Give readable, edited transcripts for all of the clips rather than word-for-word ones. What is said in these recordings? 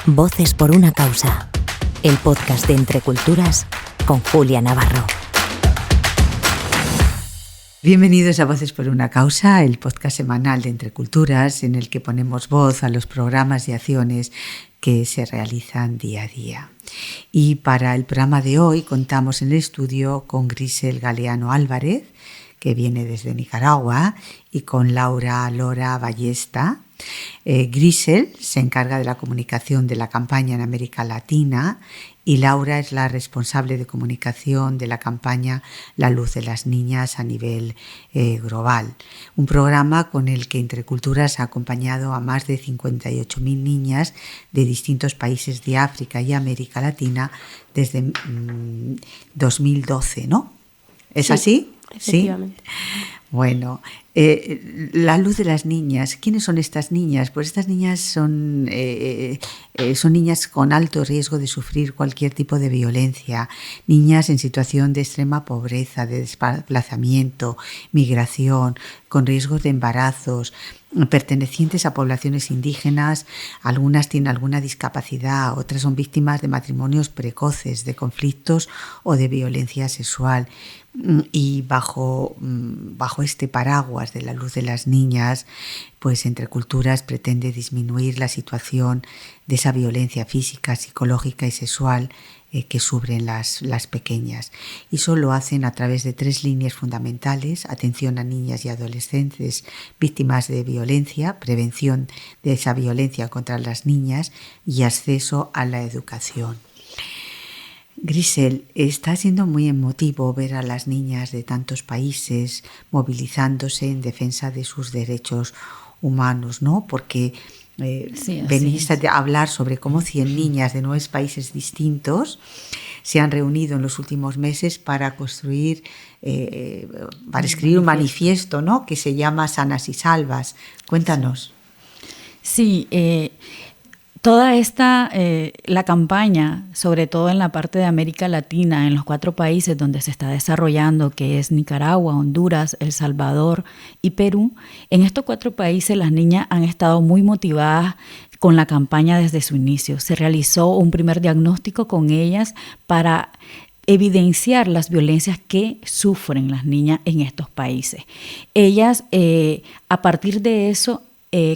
Voces por una causa, el podcast de Entre Culturas con Julia Navarro. Bienvenidos a Voces por una causa, el podcast semanal de Entre Culturas en el que ponemos voz a los programas y acciones que se realizan día a día. Y para el programa de hoy contamos en el estudio con Grisel Galeano Álvarez, que viene desde Nicaragua, y con Laura Lora Ballesta. Grisel se encarga de la comunicación de la campaña en América Latina y Laura es la responsable de comunicación de la campaña La Luz de las Niñas a nivel global. Un programa con el que Entre Culturas ha acompañado a más de 58.000 niñas de distintos países de África y América Latina desde 2012, ¿no? ¿Es sí, así? Efectivamente. ¿Sí? Bueno, La Luz de las Niñas. ¿Quiénes son estas niñas? Pues estas niñas son niñas con alto riesgo de sufrir cualquier tipo de violencia, niñas en situación de extrema pobreza, de desplazamiento, migración, con riesgos de embarazos, pertenecientes a poblaciones indígenas, algunas tienen alguna discapacidad, otras son víctimas de matrimonios precoces, de conflictos o de violencia sexual. Y bajo este paraguas de La Luz de las Niñas, pues Entre Culturas pretende disminuir la situación de esa violencia física, psicológica y sexual que sufren las pequeñas. Y eso lo hacen a través de 3 líneas fundamentales: atención a niñas y adolescentes víctimas de violencia, prevención de esa violencia contra las niñas y acceso a la educación. Grisel, está siendo muy emotivo ver a las niñas de tantos países movilizándose en defensa de sus derechos humanos, ¿no? Porque venís a hablar sobre cómo 100 niñas de 9 países distintos se han reunido en los últimos meses para construir, para escribir un manifiesto, ¿no? Que se llama Sanas y Salvas. Cuéntanos. Sí, toda la campaña, sobre todo en la parte de América Latina, en los 4 países donde se está desarrollando, que es Nicaragua, Honduras, El Salvador y Perú, en estos 4 países las niñas han estado muy motivadas con la campaña desde su inicio. Se realizó un primer diagnóstico con ellas para evidenciar las violencias que sufren las niñas en estos países. Ellas, a partir de eso,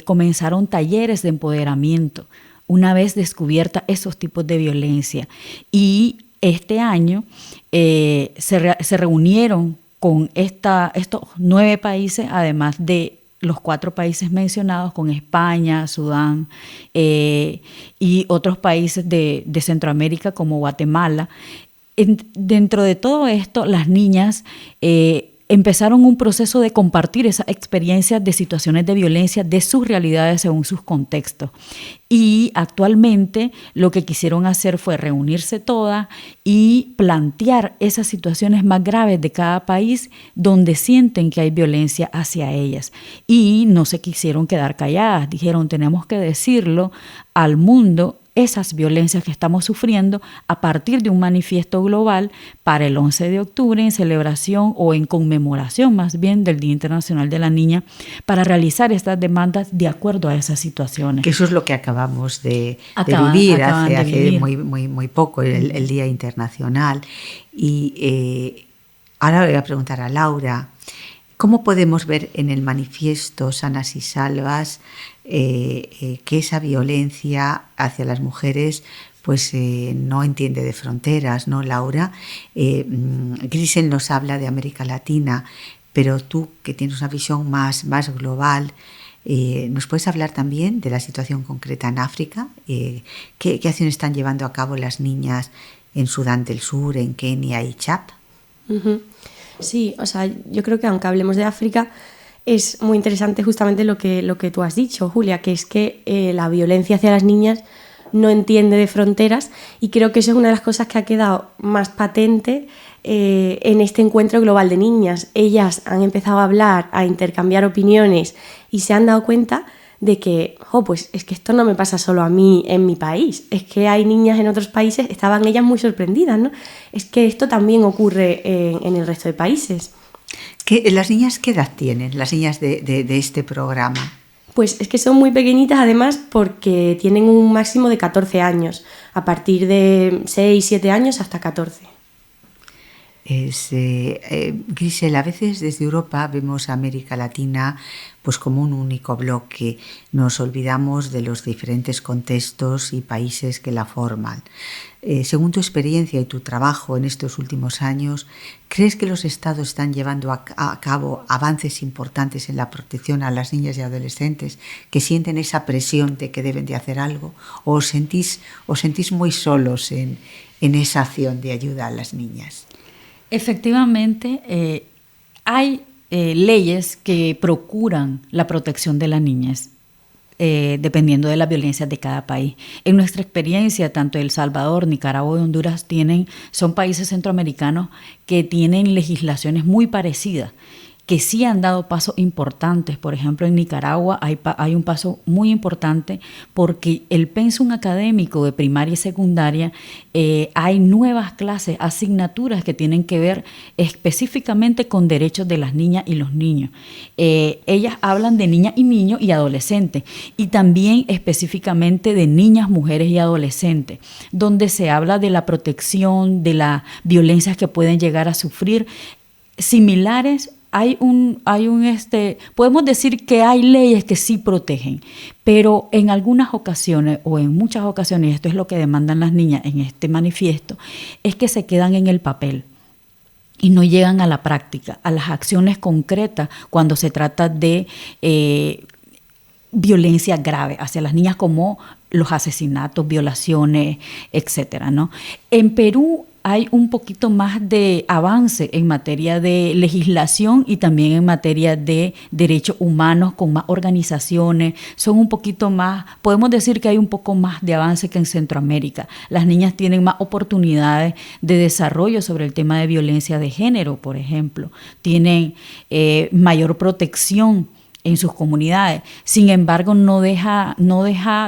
comenzaron talleres de empoderamiento una vez descubierta esos tipos de violencia. Y este año se reunieron con estos 9 países, además de los 4 países mencionados, con España, Sudán y otros países de Centroamérica como Guatemala. Dentro de todo esto, las niñas empezaron un proceso de compartir esas experiencias de situaciones de violencia de sus realidades según sus contextos. Y actualmente lo que quisieron hacer fue reunirse todas y plantear esas situaciones más graves de cada país donde sienten que hay violencia hacia ellas. Y no se quisieron quedar calladas, dijeron tenemos que decirlo al mundo, esas violencias que estamos sufriendo, a partir de un manifiesto global para el 11 de octubre en celebración o en conmemoración más bien del Día Internacional de la Niña, para realizar estas demandas de acuerdo a esas situaciones. Que eso es lo que acabamos de vivir hace muy poco, el Día Internacional. Y ahora le voy a preguntar a Laura, ¿cómo podemos ver en el manifiesto Sanas y Salvas que esa violencia hacia las mujeres pues no entiende de fronteras, ¿no, Laura? Grisel nos habla de América Latina, pero tú, que tienes una visión más global, ¿nos puedes hablar también de la situación concreta en África? ¿Qué acciones están llevando a cabo las niñas en Sudán del Sur, en Kenia y Chad? Uh-huh. Sí, o sea, yo creo que aunque hablemos de África, es muy interesante justamente lo que tú has dicho, Julia, que es que la violencia hacia las niñas no entiende de fronteras, y creo que eso es una de las cosas que ha quedado más patente en este encuentro global de niñas. Ellas han empezado a hablar, a intercambiar opiniones y se han dado cuenta de que, pues es que esto no me pasa solo a mí en mi país, es que hay niñas en otros países, estaban ellas muy sorprendidas, ¿no? Es que esto también ocurre en el resto de países. ¿Las niñas qué edad tienen, las niñas de este programa? Pues es que son muy pequeñitas además porque tienen un máximo de 14 años, a partir de 6, 7 años hasta 14. Grisel, a veces desde Europa vemos a América Latina pues como un único bloque. Nos olvidamos de los diferentes contextos y países que la forman. Según tu experiencia y tu trabajo en estos últimos años, ¿crees que los estados están llevando a cabo avances importantes en la protección a las niñas y adolescentes que sienten esa presión de que deben de hacer algo? ¿O os sentís muy solos en esa acción de ayuda a las niñas? Efectivamente, hay leyes que procuran la protección de las niñas, dependiendo de las violencias de cada país. En nuestra experiencia, tanto El Salvador, Nicaragua y Honduras son países centroamericanos que tienen legislaciones muy parecidas, que sí han dado pasos importantes. Por ejemplo, en Nicaragua hay un paso muy importante porque el pensum académico de primaria y secundaria, hay nuevas clases, asignaturas que tienen que ver específicamente con derechos de las niñas y los niños. Ellas hablan de niñas y niños y adolescentes, y también específicamente de niñas, mujeres y adolescentes, donde se habla de la protección, de las violencias que pueden llegar a sufrir, similares. Podemos decir que hay leyes que sí protegen, pero en algunas ocasiones o en muchas ocasiones, esto es lo que demandan las niñas en este manifiesto, es que se quedan en el papel y no llegan a la práctica, a las acciones concretas cuando se trata de violencia grave hacia las niñas, como los asesinatos, violaciones, etcétera, ¿no? En Perú hay un poquito más de avance en materia de legislación y también en materia de derechos humanos, con más organizaciones. Son un poquito más, podemos decir que hay un poco más de avance que en Centroamérica. Las niñas tienen más oportunidades de desarrollo sobre el tema de violencia de género, por ejemplo. Tienen mayor protección en sus comunidades. Sin embargo, no deja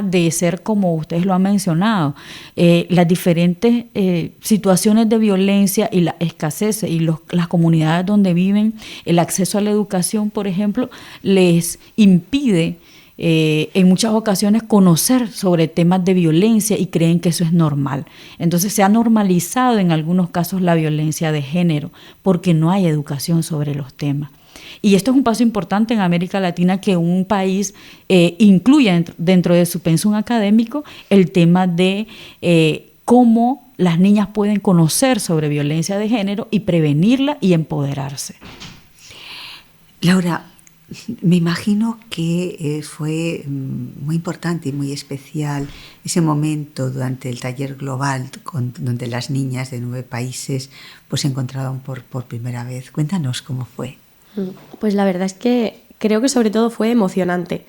de ser, como ustedes lo han mencionado, las diferentes situaciones de violencia y la escasez y las comunidades donde viven, el acceso a la educación, por ejemplo, les impide en muchas ocasiones conocer sobre temas de violencia y creen que eso es normal. Entonces se ha normalizado en algunos casos la violencia de género porque no hay educación sobre los temas. Y esto es un paso importante en América Latina, que un país incluya dentro de su pensum académico el tema de cómo las niñas pueden conocer sobre violencia de género y prevenirla y empoderarse. Laura, me imagino que fue muy importante y muy especial ese momento durante el taller global donde las niñas de 9 países pues, se encontraron por primera vez. Cuéntanos cómo fue. Pues la verdad es que creo que sobre todo fue emocionante,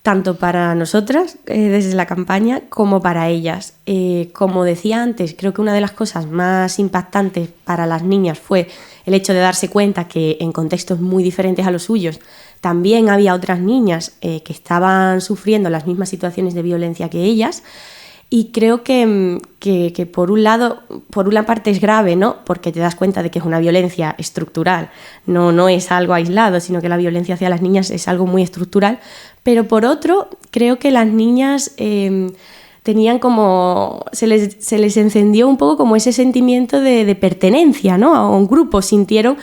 tanto para nosotras desde la campaña como para ellas. Como decía antes, creo que una de las cosas más impactantes para las niñas fue el hecho de darse cuenta que en contextos muy diferentes a los suyos también había otras niñas que estaban sufriendo las mismas situaciones de violencia que ellas. Y creo que por una parte es grave, ¿no? Porque te das cuenta de que es una violencia estructural, no es algo aislado, sino que la violencia hacia las niñas es algo muy estructural. Pero por otro, creo que las niñas tenían como, se les encendió un poco como ese sentimiento de pertenencia, ¿no? A un grupo, sintieron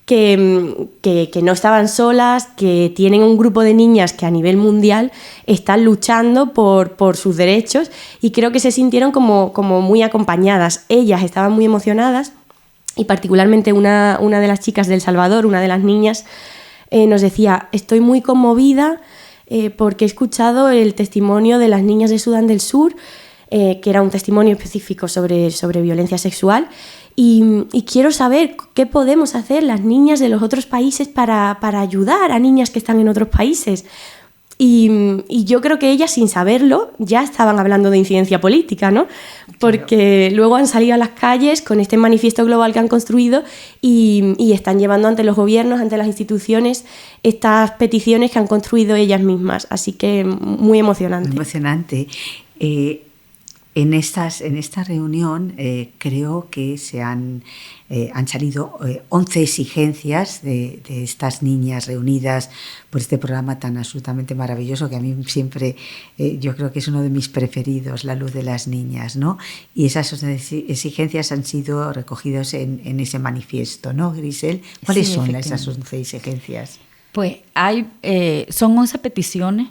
que no estaban solas, que tienen un grupo de niñas que a nivel mundial están luchando por sus derechos, y creo que se sintieron como muy acompañadas. Ellas estaban muy emocionadas, y particularmente una de las chicas de El Salvador, una de las niñas, nos decía: estoy muy conmovida porque he escuchado el testimonio de las niñas de Sudán del Sur, que era un testimonio específico sobre violencia sexual, y quiero saber qué podemos hacer las niñas de los otros países para ayudar a niñas que están en otros países. Y yo creo que ellas, sin saberlo, ya estaban hablando de incidencia política, ¿no? Porque luego han salido a las calles con este manifiesto global que han construido y están llevando ante los gobiernos, ante las instituciones, estas peticiones que han construido ellas mismas. Así que muy emocionante. Muy emocionante. En esta reunión creo que han salido 11 exigencias de estas niñas reunidas por este programa tan absolutamente maravilloso que a mí siempre, yo creo que es uno de mis preferidos, La luz de las niñas, ¿no? Y esas exigencias han sido recogidas en ese manifiesto, ¿no, Grisel? ¿Cuáles son esas 11 exigencias? Pues son 11 peticiones.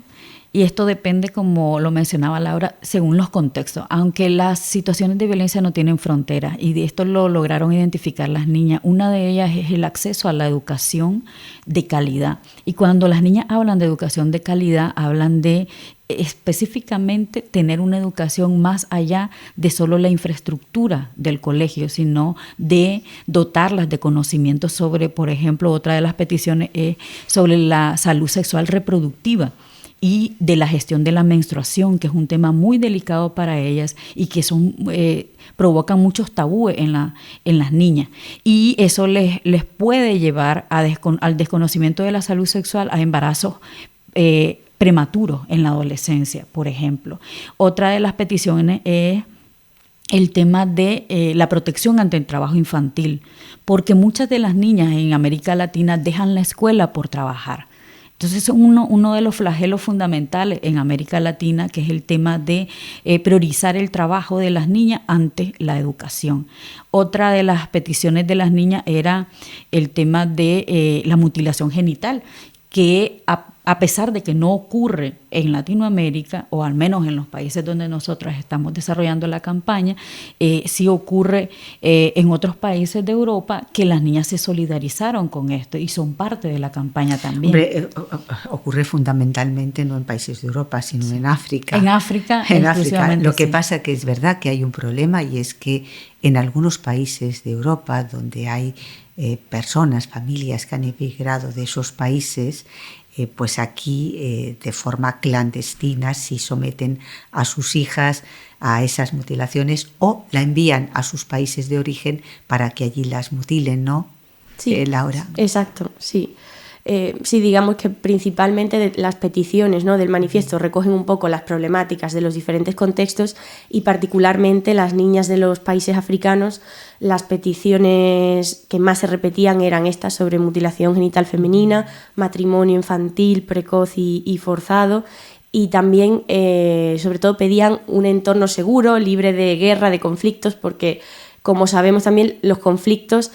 Y esto depende, como lo mencionaba Laura, según los contextos. Aunque las situaciones de violencia no tienen fronteras, y de esto lo lograron identificar las niñas, una de ellas es el acceso a la educación de calidad. Y cuando las niñas hablan de educación de calidad, hablan de específicamente tener una educación más allá de solo la infraestructura del colegio, sino de dotarlas de conocimientos sobre, por ejemplo, otra de las peticiones es sobre la salud sexual reproductiva y de la gestión de la menstruación, que es un tema muy delicado para ellas y que provocan muchos tabúes en las niñas. Y eso les puede llevar al desconocimiento de la salud sexual, a embarazos prematuros en la adolescencia, por ejemplo. Otra de las peticiones es el tema de la protección ante el trabajo infantil, porque muchas de las niñas en América Latina dejan la escuela por trabajar. Entonces es uno de los flagelos fundamentales en América Latina, que es el tema de priorizar el trabajo de las niñas ante la educación. Otra de las peticiones de las niñas era el tema de la mutilación genital, que a pesar de que no ocurre en Latinoamérica, o al menos en los países donde nosotros estamos desarrollando la campaña, sí ocurre en otros países de Europa, que las niñas se solidarizaron con esto y son parte de la campaña también. Hombre, ocurre fundamentalmente no en países de Europa, sino en África. En África, Lo que pasa es que es verdad que hay un problema, y es que en algunos países de Europa donde hay personas, familias que han emigrado de esos países, pues aquí de forma clandestina sí someten a sus hijas a esas mutilaciones o la envían a sus países de origen para que allí las mutilen, ¿no? Sí, Laura. Exacto, sí. Sí, digamos que principalmente las peticiones, ¿no?, del manifiesto recogen un poco las problemáticas de los diferentes contextos, y particularmente las niñas de los países africanos, las peticiones que más se repetían eran estas sobre mutilación genital femenina, matrimonio infantil precoz y forzado, y también sobre todo pedían un entorno seguro, libre de guerra, de conflictos, porque como sabemos también los conflictos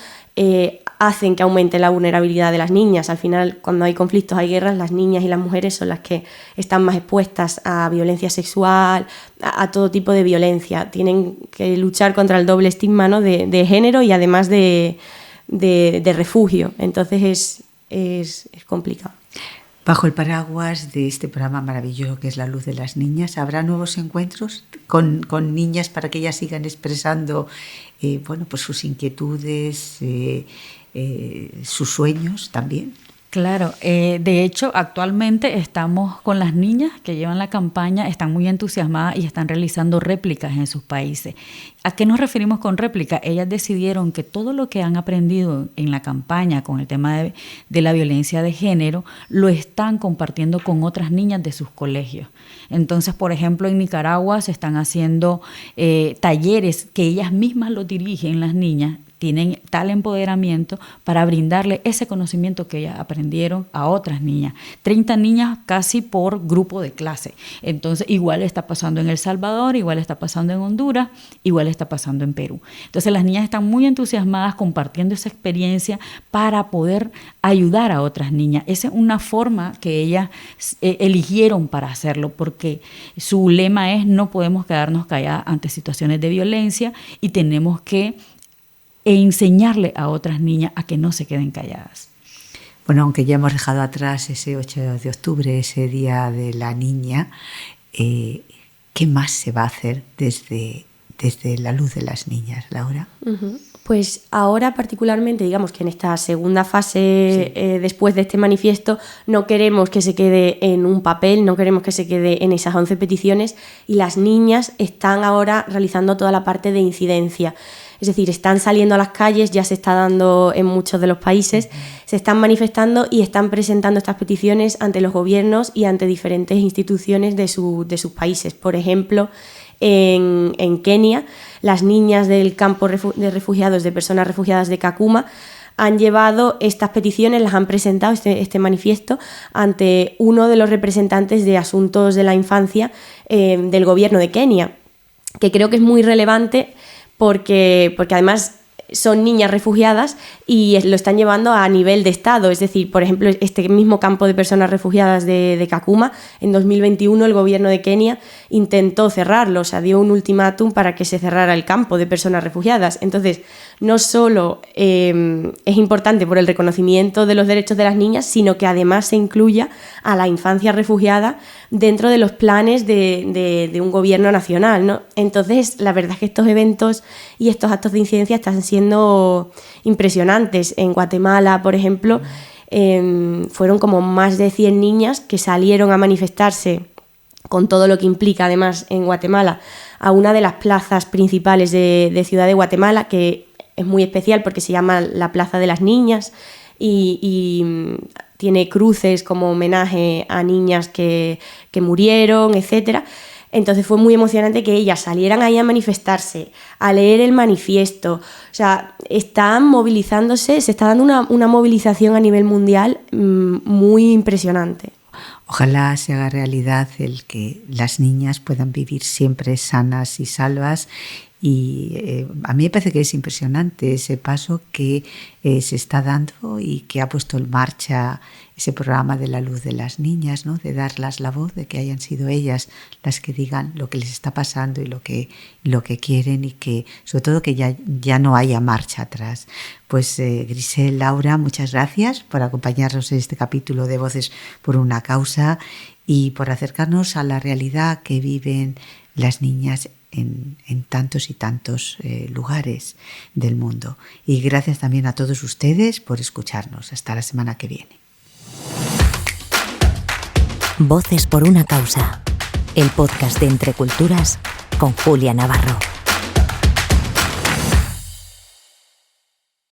hacen que aumente la vulnerabilidad de las niñas. Al final, cuando hay conflictos, hay guerras, las niñas y las mujeres son las que están más expuestas a violencia sexual, a todo tipo de violencia. Tienen que luchar contra el doble estigma, ¿no?, de género y además de refugio. Entonces es complicado. Bajo el paraguas de este programa maravilloso que es La luz de las niñas, ¿habrá nuevos encuentros con niñas para que ellas sigan expresando pues sus inquietudes, sus sueños también? Claro, de hecho actualmente estamos con las niñas que llevan la campaña, están muy entusiasmadas y están realizando réplicas en sus países. ¿A qué nos referimos con réplica? Ellas decidieron que todo lo que han aprendido en la campaña con el tema de la violencia de género lo están compartiendo con otras niñas de sus colegios. Entonces, por ejemplo, en Nicaragua se están haciendo talleres que ellas mismas lo dirigen, las niñas, tienen tal empoderamiento para brindarle ese conocimiento que ellas aprendieron a otras niñas. 30 niñas casi por grupo de clase. Entonces, igual está pasando en El Salvador, igual está pasando en Honduras, igual está pasando en Perú. Entonces, las niñas están muy entusiasmadas compartiendo esa experiencia para poder ayudar a otras niñas. Esa es una forma que ellas eligieron para hacerlo, porque su lema es: no podemos quedarnos calladas ante situaciones de violencia y tenemos que enseñarle a otras niñas a que no se queden calladas. Bueno, aunque ya hemos dejado atrás ese 8 de octubre, ese Día de la Niña, ¿qué más se va a hacer desde La luz de las niñas, Laura? Uh-huh. Pues ahora particularmente, digamos que en esta segunda fase, después de este manifiesto, no queremos que se quede en un papel, no queremos que se quede en esas 11 peticiones, y las niñas están ahora realizando toda la parte de incidencia. Es decir, están saliendo a las calles, ya se está dando en muchos de los países, se están manifestando y están presentando estas peticiones ante los gobiernos y ante diferentes instituciones de sus países. Por ejemplo, en Kenia, las niñas del campo de refugiados, de personas refugiadas de Kakuma, han llevado estas peticiones, las han presentado, este manifiesto, ante uno de los representantes de asuntos de la infancia del gobierno de Kenia, que creo que es muy relevante porque además son niñas refugiadas y lo están llevando a nivel de Estado. Es decir, por ejemplo, este mismo campo de personas refugiadas de Kakuma, en 2021 el gobierno de Kenia intentó cerrarlo, o sea, dio un ultimátum para que se cerrara el campo de personas refugiadas. Entonces, no solo es importante por el reconocimiento de los derechos de las niñas, sino que además se incluya a la infancia refugiada dentro de los planes de un gobierno nacional, ¿no? Entonces, la verdad es que estos eventos y estos actos de incidencia están siendo impresionantes. En Guatemala, por ejemplo, fueron como más de 100 niñas que salieron a manifestarse, con todo lo que implica además en Guatemala, a una de las plazas principales de Ciudad de Guatemala, que es muy especial porque se llama la Plaza de las Niñas y tiene cruces como homenaje a niñas que murieron, etcétera. Entonces fue muy emocionante que ellas salieran ahí a manifestarse, a leer el manifiesto. O sea, están movilizándose, se está dando una movilización a nivel mundial muy impresionante. Ojalá se haga realidad el que las niñas puedan vivir siempre sanas y salvas. Y a mí me parece que es impresionante ese paso que se está dando y que ha puesto en marcha ese programa de la luz de las niñas, ¿no? De darlas la voz, de que hayan sido ellas las que digan lo que les está pasando y lo que quieren, y que sobre todo que ya no haya marcha atrás. Pues Grisel, Laura, muchas gracias por acompañarnos en este capítulo de Voces por una Causa y por acercarnos a la realidad que viven las niñas en tantos y tantos lugares del mundo. Y gracias también a todos ustedes por escucharnos. Hasta la semana que viene. Voces por una Causa, el podcast de Entre Culturas con Julia Navarro.